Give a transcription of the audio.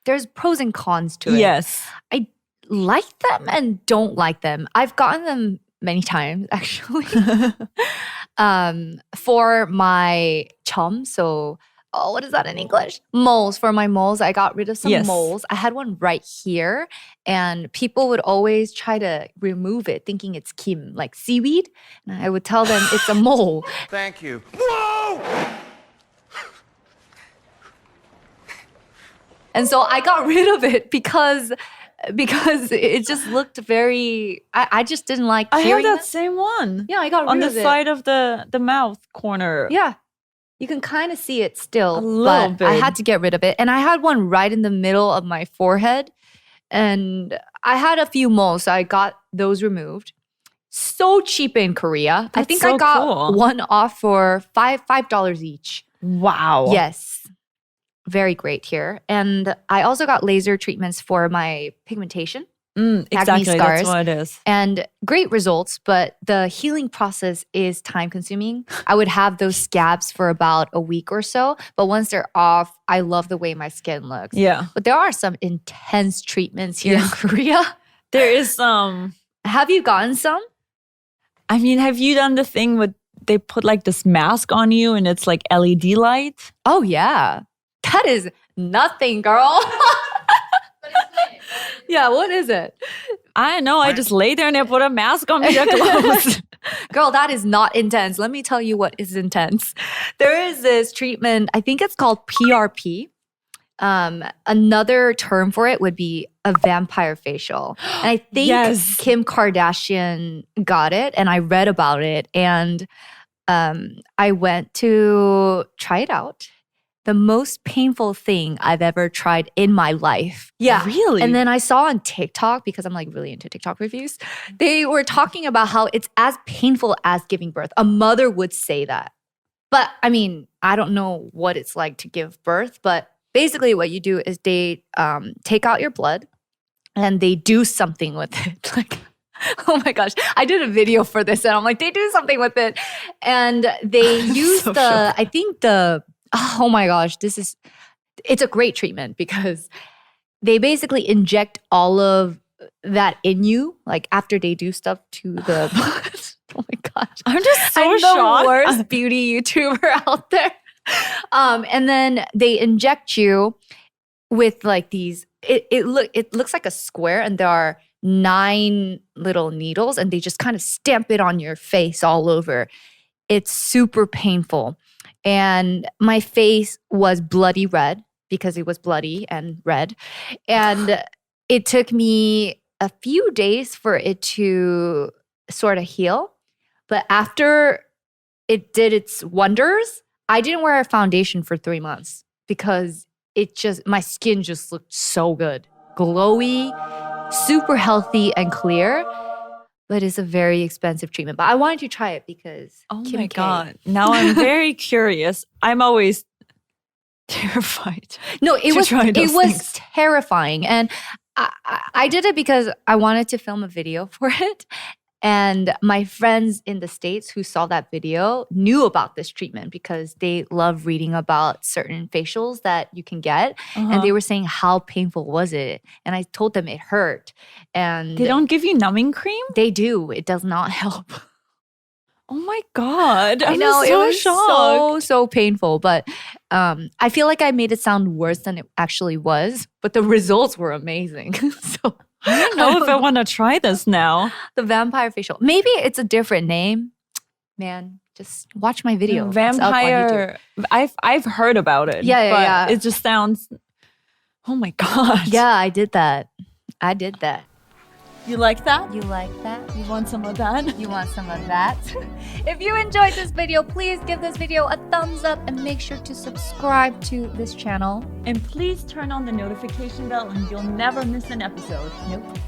there's pros and cons to it. Yes. I like them and don't like them. I've gotten them many times, actually. For my chum, so what is that in English? Moles. For my moles, I got rid of some moles. I had one right here, and people would always try to remove it, thinking it's kim, like seaweed. And I would tell them it's a mole. Thank you. Whoa! And so I got rid of it because it just looked very. I just didn't like hearing I had that same one. Yeah, I got rid of it. On the side of the mouth corner. Yeah. You can kind of see it still. A little bit. I had to get rid of it. And I had one right in the middle of my forehead. And I had a few moles, so I got those removed. So cheap in Korea. I think I got one off for $5 each. Wow. Yes. Very great here. And I also got laser treatments for my pigmentation. Exactly, scars, that's what it is. And great results, but the healing process is time consuming. I would have those scabs for about a week or so, but once they're off, I love the way my skin looks. Yeah. But there are some intense treatments here in Korea. There is some. Have you gotten some? I mean, have you done the thing with they put like this mask on you and it's like LED light? Oh, yeah. That is nothing, girl. Yeah, what is it? I don't know. I just lay there and they put a mask on me. They're closed. Girl, that is not intense. Let me tell you what is intense. There is this treatment, I think it's called PRP. Another term for it would be a vampire facial. And I think Kim Kardashian got it and I read about it. And I went to try it out. The most painful thing I've ever tried in my life. Yeah. Really? And then I saw on TikTok, because I'm like really into TikTok reviews, they were talking about how it's as painful as giving birth. A mother would say that. But I mean, I don't know what it's like to give birth, but basically what you do is they take out your blood and they do something with it. Like, oh my gosh, I did a video for this and I'm like, they do something with it. And they use oh my gosh, it's a great treatment because they basically inject all of that in you, like after they do stuff to the blood. Oh my gosh. I'm just so I'm shocked. the worst beauty YouTuber out there. And then they inject you with like these, it looks like a square and there are 9 little needles and they just kind of stamp it on your face all over. It's super painful. And my face was bloody red because it was bloody and red. And it took me a few days for it to sort of heal. But after it did its wonders, I didn't wear a foundation for 3 months because my skin just looked so good. Glowy, super healthy and clear. But it's a very expensive treatment. But I wanted to try it because Kim God. Now I'm very curious. I'm always terrified. No, it was terrifying. And I did it because I wanted to film a video for it. And my friends in the States who saw that video knew about this treatment because they love reading about certain facials that you can get. And they were saying, how painful was it? And I told them it hurt. And they don't give you numbing cream? They do. It does not help. Oh my God. I know, it was so painful. But I feel like I made it sound worse than it actually was. But the results were amazing. So I don't know if I want to try this now. The vampire facial. Maybe it's a different name. Man, just watch my video. Vampire. I've heard about it. Yeah. It just sounds. Oh my God. Yeah, I did that. You like that? You like that? You want some of that? You want some of that? If you enjoyed this video, please give this video a thumbs up and make sure to subscribe to this channel. And please turn on the notification bell and you'll never miss an episode. Nope.